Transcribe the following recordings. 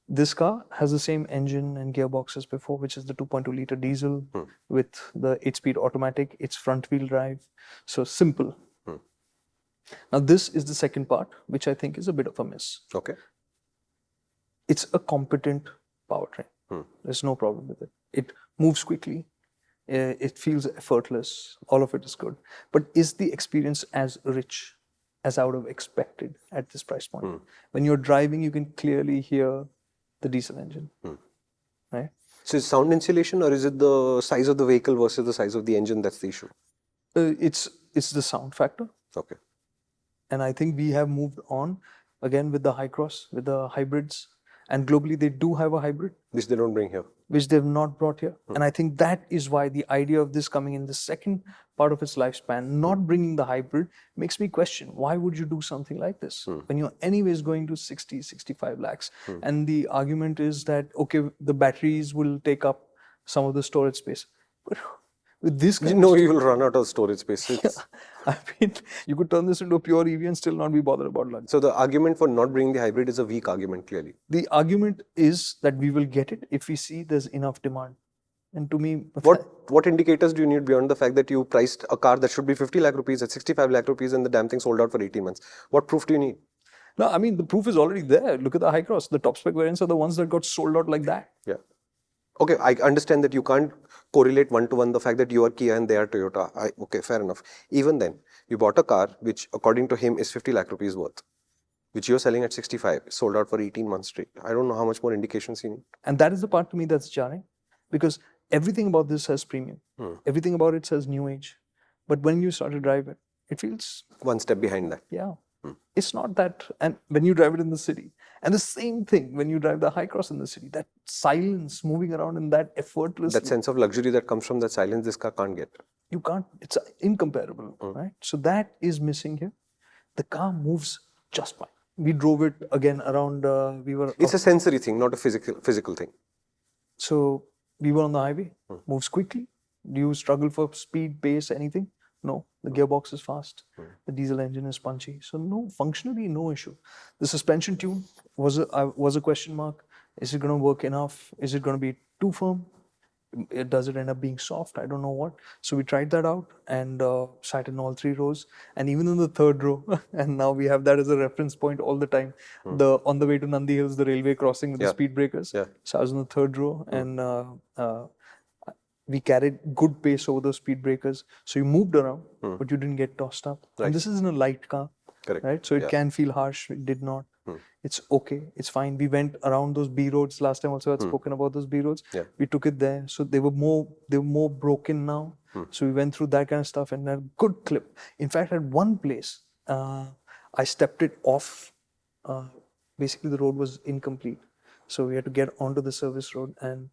This car has the same engine and gearbox as before, which is the 2.2 liter diesel with the 8-speed automatic. It's front wheel drive. So simple. Now, this is the second part, which I think is a bit of a miss. Okay. It's a competent powertrain. There's no problem with it. It moves quickly. It feels effortless. All of it is good. But is the experience as rich as I would have expected at this price point? When you're driving, you can clearly hear the diesel engine. Right? So is sound insulation, or is it the size of the vehicle versus the size of the engine that's the issue? It's the sound factor. Okay. And I think we have moved on again with the high cross, with the hybrids. And globally, they do have a hybrid. Which they don't bring here. Which they've not brought here. And I think that is why the idea of this coming in the second part of its lifespan, not bringing the hybrid, makes me question, why would you do something like this? When you're anyways going to 60, 65 lakhs. And the argument is that, okay, the batteries will take up some of the storage space. But with this kind you will run out of storage space. I mean, you could turn this into a pure EV and still not be bothered about luggage. So the argument for not bringing the hybrid is a weak argument, clearly. The argument is that we will get it if we see there's enough demand. And to me, what indicators do you need beyond the fact that you priced a car that should be 50 lakh rupees at 65 lakh rupees and the damn thing sold out for 18 months? What proof do you need? No, I mean, the proof is already there. Look at the high cross. The top spec variants are the ones that got sold out like that. Yeah. Okay, I understand that you can't correlate one-to-one the fact that you are Kia and they are Toyota. Okay, fair enough. Even then, you bought a car which, according to him, is 50 lakh rupees worth, which you're selling at 65, sold out for 18 months straight. I don't know how much more indications you need. And that is the part to me that's jarring, because everything about this says premium. Everything about it says new age. But when you start to drive it, it feels one step behind that. Yeah. It's not that. And when you drive it in the city, and the same thing when you drive the high cross in the city, that silence moving around in that effortless. That sense of luxury that comes from that silence, this car can't get. You can't. It's incomparable, right? So that is missing here. The car moves just fine. We drove it again around. It's a sensory thing, not a physical thing. So we were on the highway. Moves quickly. Do you struggle for speed, pace, anything? No, the gearbox is fast. The diesel engine is punchy. So no, functionally, no issue. The suspension tune was a question mark. Is it going to work enough? Is it going to be too firm? Does it end up being soft? I don't know what. So we tried that out and sat in all 3 rows. And even in the 3rd row, and now we have that as a reference point all the time. On the way to Nandi Hills, the railway crossing with the speed breakers. So I was in the 3rd row and we carried good pace over those speed breakers. So you moved around, but you didn't get tossed up. Right. And this is in a light car. Correct. Right? So it can feel harsh. It did not. It's okay. It's fine. We went around those B roads last time. Also, I had spoken about those B roads. We took it there. So they were more broken now. So we went through that kind of stuff and had a good clip. In fact, at one place, I stepped it off. Basically, the road was incomplete. So we had to get onto the service road and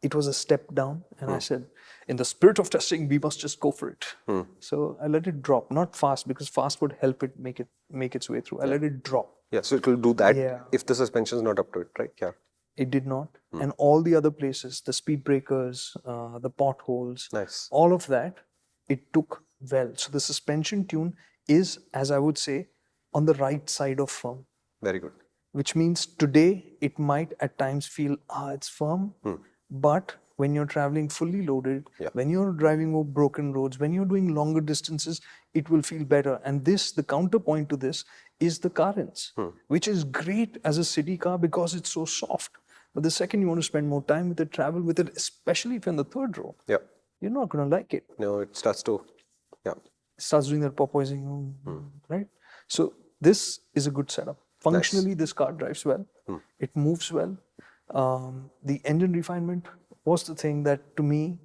it was a step down. And I said, in the spirit of testing, we must just go for it. So I let it drop, not fast, because fast would help it make its way through. I let it drop. Yeah, so it will do that if the suspension is not up to it, right? Yeah. It did not. And all the other places, the speed breakers, the potholes, all of that, it took well. So the suspension tune is, as I would say, on the right side of firm. Very good. Which means today, it might at times feel, it's firm. But when you're traveling fully loaded, when you're driving over broken roads, when you're doing longer distances, it will feel better. And the counterpoint to this is the Carins, which is great as a city car because it's so soft. But the second you want to spend more time with it, travel with it, especially if you're in the 3rd row, you're not going to like it. No, it starts to, It starts doing that porpoising, right? So this is a good setup. Functionally, this car drives well. It moves well. The engine refinement was the thing that, to me,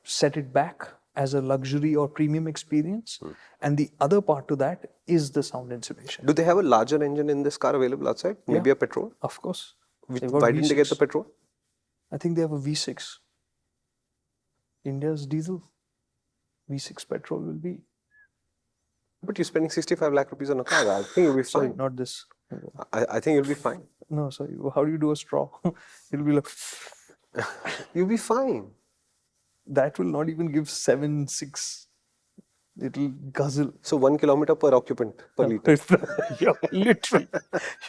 set it back as a luxury or premium experience. And the other part to that is the sound insulation. Do they have a larger engine in this car available outside? Maybe a petrol? Of course. Why didn't they get the petrol? I think they have a V6. India's diesel. V6 petrol will be. But you're spending 65 lakh rupees on a car. I think you'll be fine. Sorry, not this. I think you'll be fine. No, sorry. How do you do a straw? It'll be like... You'll be fine. That will not even give 7, 6 It'll guzzle. So 1 kilometer per occupant per liter. Yeah, literally.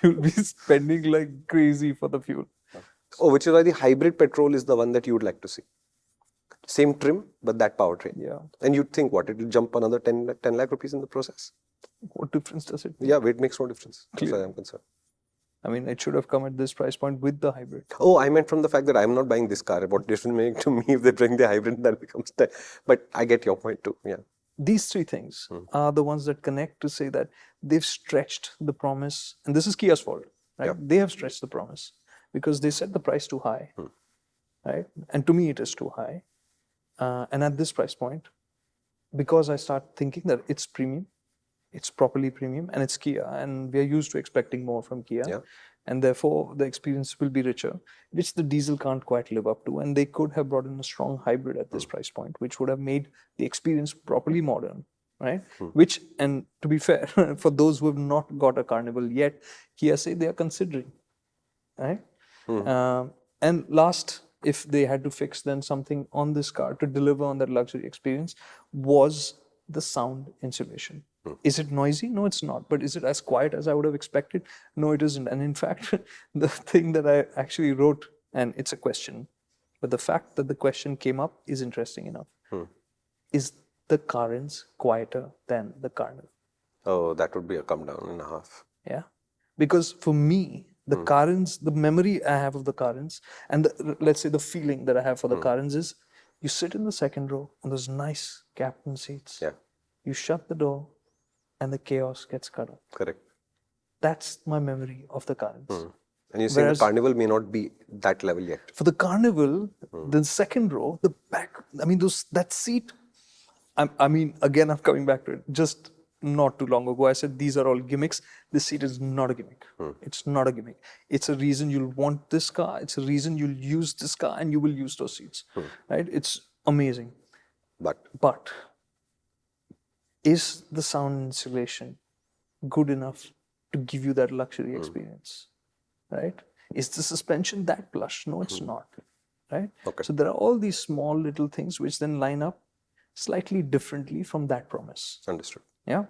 You'll be spending like crazy for the fuel. Oh, which is why the hybrid petrol is the one that you would like to see. Same trim, but that powertrain. Yeah. And you'd think what? It will jump another 10 lakh rupees in the process. What difference does it make? Yeah, weight makes no difference. As far as I'm concerned. I mean, it should have come at this price point with the hybrid. Oh, I meant from the fact that I'm not buying this car. What difference make to me if they bring the hybrid, that becomes 10. But I get your point too. Yeah. These three things are the ones that connect to say that they've stretched the promise. And this is Kia's fault, right? Yeah. They have stretched the promise because they set the price too high, right? And to me, it is too high. And at this price point, because I start thinking that it's premium, it's properly premium, and it's Kia, and we are used to expecting more from Kia. Yeah. And therefore, the experience will be richer, which the diesel can't quite live up to. And they could have brought in a strong hybrid at this price point, which would have made the experience properly modern, right? Which, and to be fair, for those who have not got a Carnival yet, Kia say they are considering, right? And last, if they had to fix then something on this car to deliver on that luxury experience, was the sound insulation. Is it noisy? No, it's not. But is it as quiet as I would have expected? No, it isn't. And in fact, the thing that I actually wrote, and it's a question, but the fact that the question came up is interesting enough. Is the Carens quieter than the Carnival? Oh, that would be a come down and a half. Yeah. Because for me, the Carens, the memory I have of the Carens, and let's say the feeling that I have for the Carens is, you sit in the second row on those nice captain seats. Yeah. You shut the door, and the chaos gets cut off. Correct. That's my memory of the Carens. And you're saying the Carnival may not be that level yet. For the Carnival, the second row, the back, I mean, that seat, I mean, again, I'm coming back to it. Just not too long ago, I said these are all gimmicks. This seat is not a gimmick. It's not a gimmick. It's a reason you'll want this car. It's a reason you'll use this car, and you will use those seats. Right? It's amazing. But is the sound insulation good enough to give you that luxury experience? Right? Is the suspension that plush? No, it's not. Right? Okay. So there are all these small little things which then line up slightly differently from that promise. Understood. Yeah.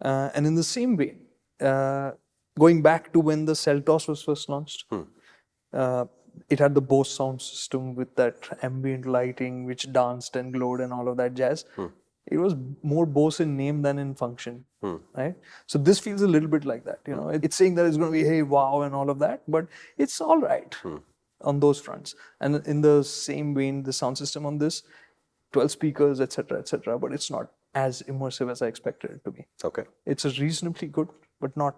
And in the same way, going back to when the Seltos was first launched, it had the Bose sound system with that ambient lighting which danced and glowed and all of that jazz. It was more Bose in name than in function, right? So this feels a little bit like that. You know, it's saying that it's going to be, hey, wow, and all of that, but it's all right on those fronts. And in the same vein, the sound system on this, 12 speakers, etc., but it's not as immersive as I expected it to be. Okay. It's a reasonably good, but not.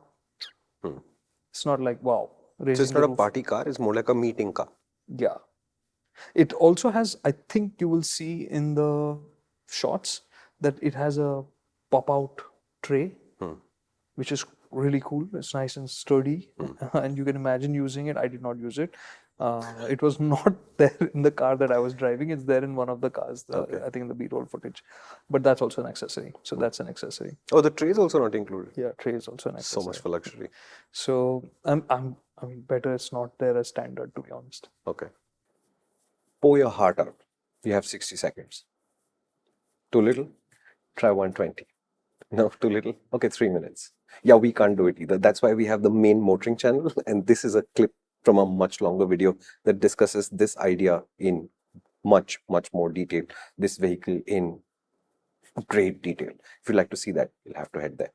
It's not like wow. So it's not a party car; it's more like a meeting car. Yeah. It also has, I think you will see in the shots that it has a pop-out tray, which is really cool. It's nice and sturdy, and you can imagine using it. I did not use it. It was not there in the car that I was driving. It's there in one of the cars, I think in the B-roll footage. But that's also an accessory. So that's an accessory. Oh, the tray is also not included. Yeah, tray is also an accessory. So much for luxury. So I mean, better it's not there as standard, to be honest. Okay. Pour your heart out. You have 60 seconds. Too little? Try 120. No, too little? Okay, 3 minutes. Yeah, we can't do it either. That's why we have the main MotorInc channel, and this is a clip from a much longer video that discusses this idea in much more detail, this vehicle in great detail. If you'd like to see that, you'll have to head there.